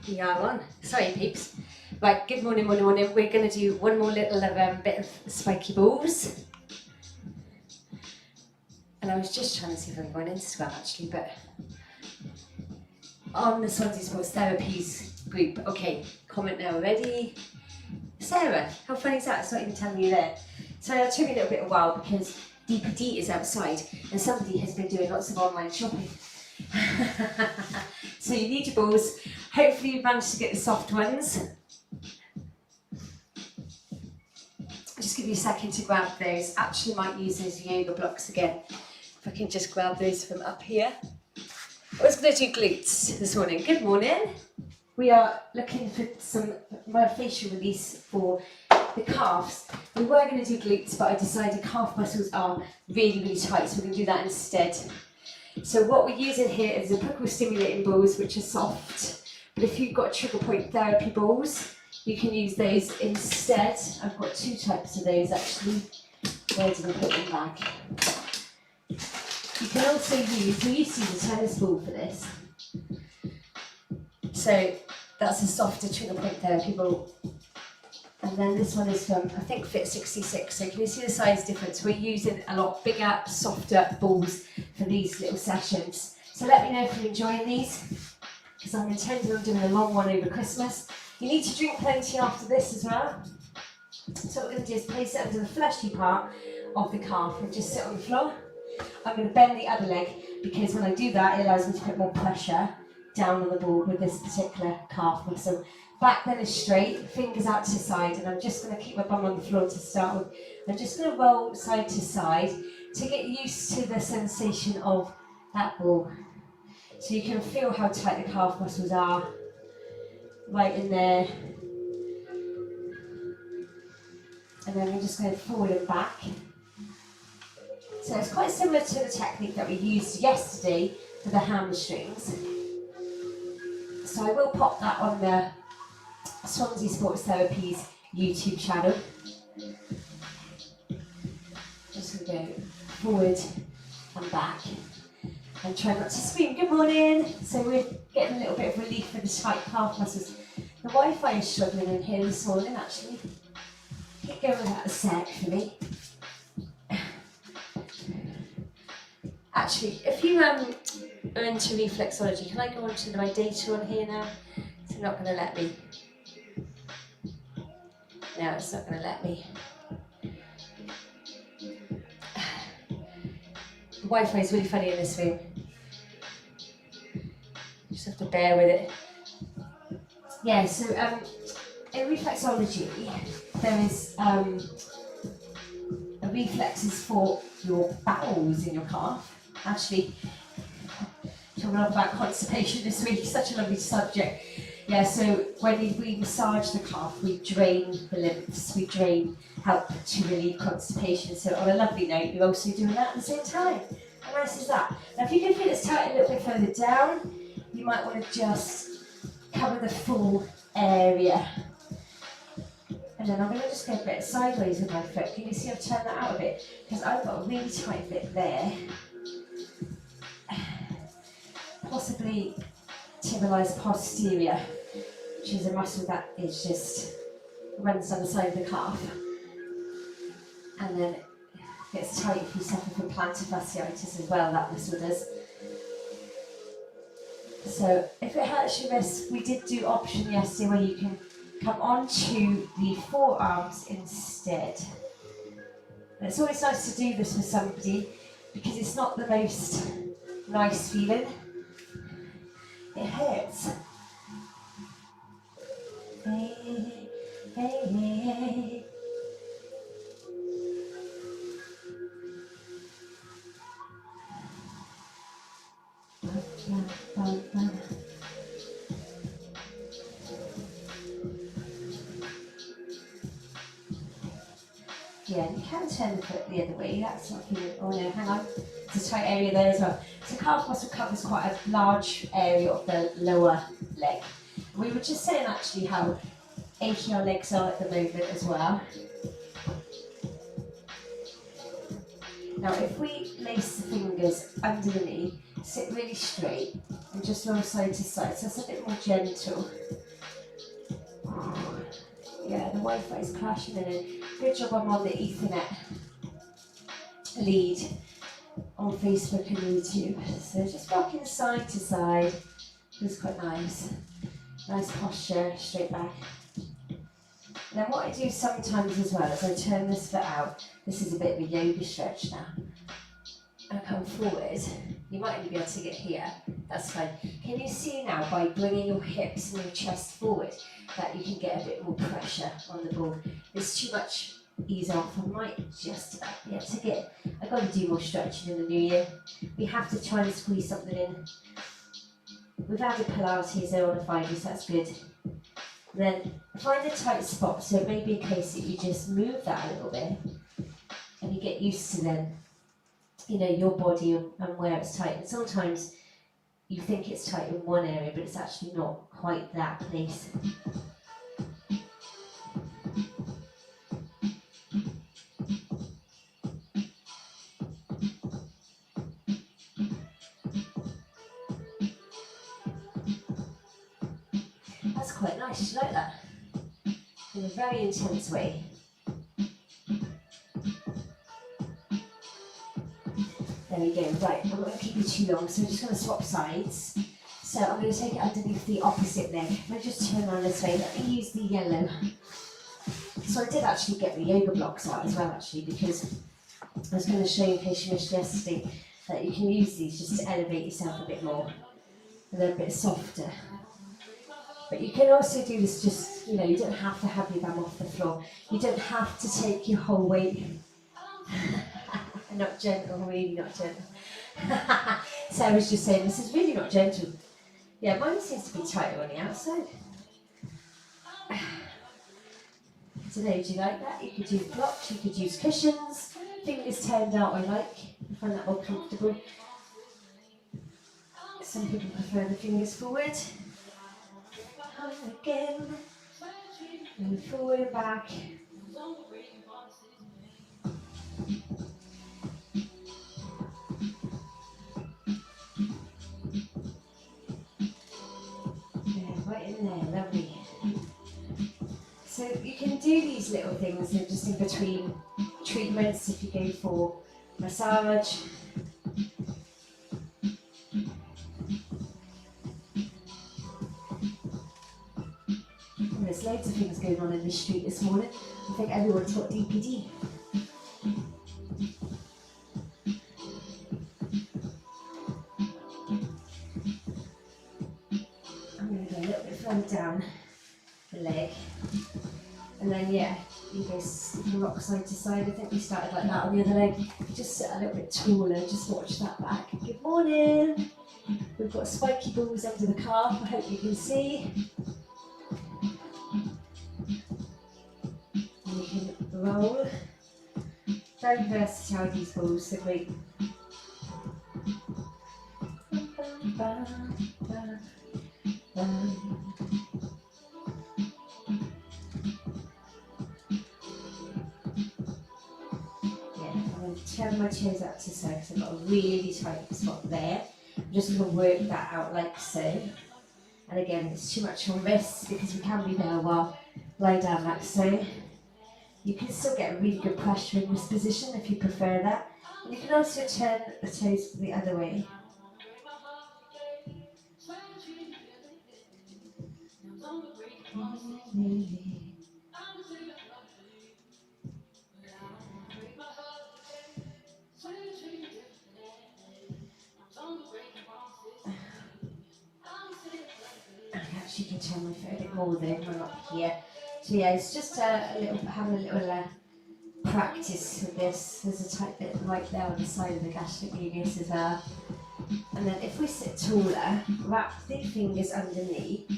We are on. Sorry, peeps. Right, good morning, morning, morning. We're going to do one more little bit of spiky balls. And I was just trying to see if I can go on Instagram actually, but on the Swansea Sports Therapies group. Okay, comment now, ready? Sarah, how funny is that? It's not even telling you there. So it took me a little bit of a while because DPD is outside and somebody has been doing lots of online shopping. So you need your balls. Hopefully you've managed to get the soft ones. I'll just give you a second to grab those. Actually might use those yoga blocks again. If I can just grab those from up here. I was going to do glutes this morning. Good morning. We are looking for some myofascial release for the calves. We were going to do glutes, but I decided calf muscles are really, really tight, so we're going to do that instead. So what we're using here is the prickle stimulating balls, which are soft. But if you've got trigger point therapy balls, you can use those instead. I've got two types of those actually. Where did I put them back? You can also use, we used to use a tennis ball for this. So that's a softer trigger point therapy ball. And then this one is from, I think, Fit 66. So can you see the size difference? We're using a lot bigger, softer balls for these little sessions. So let me know if you're enjoying these, because I'm intending on doing a long one over Christmas. You need to drink plenty after this as well. So what we're going to do is place it under the fleshy part of the calf and just sit on the floor. I'm going to bend the other leg because when I do that, it allows me to put more pressure down on the ball with this particular calf muscle. Back then is straight, fingers out to side, and I'm just going to keep my bum on the floor to start with. I'm just going to roll side to side to get used to the sensation of that ball. So you can feel how tight the calf muscles are, right in there. And then we're just going forward and back. So it's quite similar to the technique that we used yesterday for the hamstrings. So I will pop that on the Swansea Sports Therapies YouTube channel. Just going to go forward and back and try not to scream. Good morning. So we're getting a little bit of relief for the tight calf muscles. The Wi-Fi is struggling in here this morning actually. Keep going without a sec for me. Actually, if you are into reflexology, can I go on to my data on here now? It's not going to let me. No, it's not going to let me. The Wi-Fi is really funny in this room. You just have to bear with it. Yeah, so in reflexology, there is reflexes for your bowels in your calf. Actually, talking about constipation this week, such a lovely subject. Yeah, so when we massage the calf, we drain the lymphs, we help to relieve constipation. So on a lovely note, you're also doing that at the same time. How nice is that? Now if you can feel it's tight a little bit further down, you might want to just cover the full area. And then I'm going to just go a bit sideways with my foot. Can you see I've turned that out a bit? Because I've got a really tight bit there. Possibly tibialis posterior, which is a muscle that is just runs down the side of the calf. And then it gets tight if you suffer from plantar fasciitis as well, that muscle does. So if it hurts your wrist, we did do option yesterday where you can come onto the forearms instead. And it's always nice to do this with somebody because it's not the most nice feeling. It hurts. Hey, hey, hey. Yeah, you can turn the foot the other way, that's not feeling, oh no, hang on, it's a tight area there as well. So calf muscle covers quite a large area of the lower leg. We were just saying actually how achy our legs are at the moment as well. Now if we lace the fingers under the knee, sit really straight and just roll side to side, so it's a bit more gentle. Yeah, the Wi-Fi is crashing in. Good job I'm on the Ethernet lead on Facebook and YouTube. So just rocking side to side. It's quite nice. Nice posture, straight back. Now what I do sometimes as well is I turn this foot out. This is a bit of a yoga stretch now. And come forward. You might only be able to get here. That's fine. Can you see now by bringing your hips and your chest forward that you can get a bit more pressure on the ball? There's too much ease off. I might just about be able to get. I've got to do more stretching in the new year. We have to try and squeeze something in. We've added Pilates there on the fibers, that's good. Then find a tight spot, so it may be a case that you just move that a little bit and you get used to then, you know, your body and where it's tight. And sometimes you think it's tight in one area, but it's actually not quite that place. That's quite nice, do you like that? In a very intense way. There we go, right, I'm not going to keep you too long, so I'm just going to swap sides. So I'm going to take it underneath the opposite leg. If I just turn around this way, let me use the yellow. So I did actually get the yoga blocks out as well, actually, because I was going to show you, in case you missed yesterday, that you can use these just to elevate yourself a bit more, and then a bit softer. But you can also do this just, you know, you don't have to have your bum off the floor. You don't have to take your whole weight. Not gentle, really not gentle. Sarah's just saying, this is really not gentle. Yeah, mine seems to be tighter on the outside. I don't know, do you like that? You could use blocks, you could use cushions. Fingers turned out I like. I find that more comfortable. Some people prefer the fingers forward. Again, and forward and back. Yeah, right in there, lovely. So you can do these little things just in between treatments if you go for massage. There's loads of things going on in the street this morning. I think everyone's got DPD. I'm going to go a little bit further down the leg. And then, yeah, you can rock side to side. I think we started like that on the other leg. Just sit a little bit taller, just watch that back. Good morning. We've got spiky balls under the calf, I hope you can see. Roll. Very versatile, these balls, they're great. I'm going to turn my toes out to side because I've got a really tight spot there. I'm just going to work that out like so. And again, it's too much on wrists because we can be there a while. Lie down like so. You can still get really good pressure in this position if you prefer that. And you can also turn the toes the other way. I actually can turn my foot a bit more then when I'm up here. So yeah, it's just having a little practice with this. There's a tight bit right there on the side of the gastric radius as well. And then if we sit taller, wrap the fingers underneath,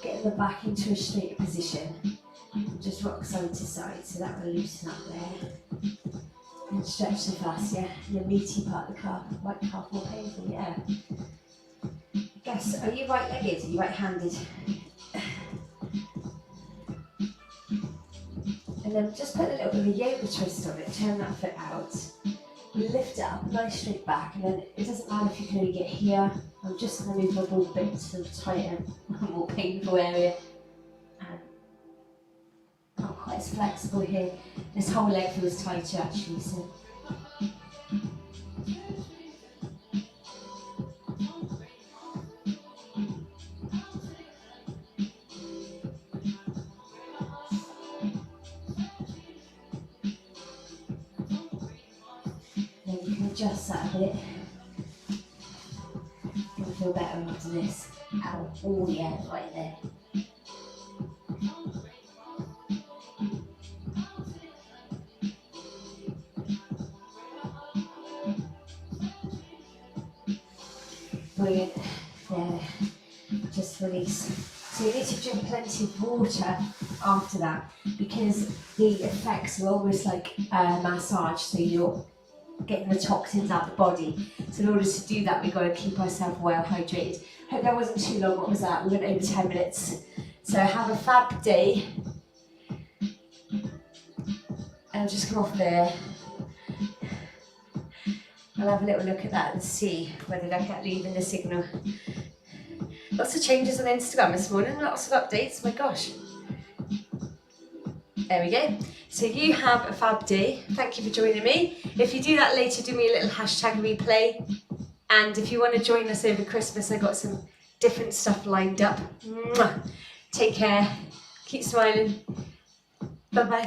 get the back into a straight position, and just rock side to side, so that will loosen up there. And stretch the fascia, the meaty part of the calf, right calf more painful, yeah. Guess, are you right-legged? Are you right-handed? And then just put a little bit of a yoga twist on it, turn that foot out. Lift it up, nice straight back, and then it doesn't matter if you can only get here. I'm just going to move my ball a bit to the tighter, more painful area. And as flexible here. This whole leg feels tighter actually, so. Then you can adjust that a bit. You'll feel better after this. Ow, oh yeah, right there. Brilliant. There. Just release. So you need to drink plenty of water after that, because the effects are almost like a massage, so you're getting the toxins out of the body. So in order to do that, we've got to keep ourselves well hydrated. Hope that wasn't too long. What was that? We went over 10 minutes. So have a fab day. And just come off there. I'll have a little look at that and see whether they're leaving the signal. Lots of changes on Instagram this morning, lots of updates, my gosh. There we go. So you have a fab day. Thank you for joining me. If you do that later, do me a little hashtag replay. And if you want to join us over Christmas, I've got some different stuff lined up. Mwah. Take care. Keep smiling. Bye-bye.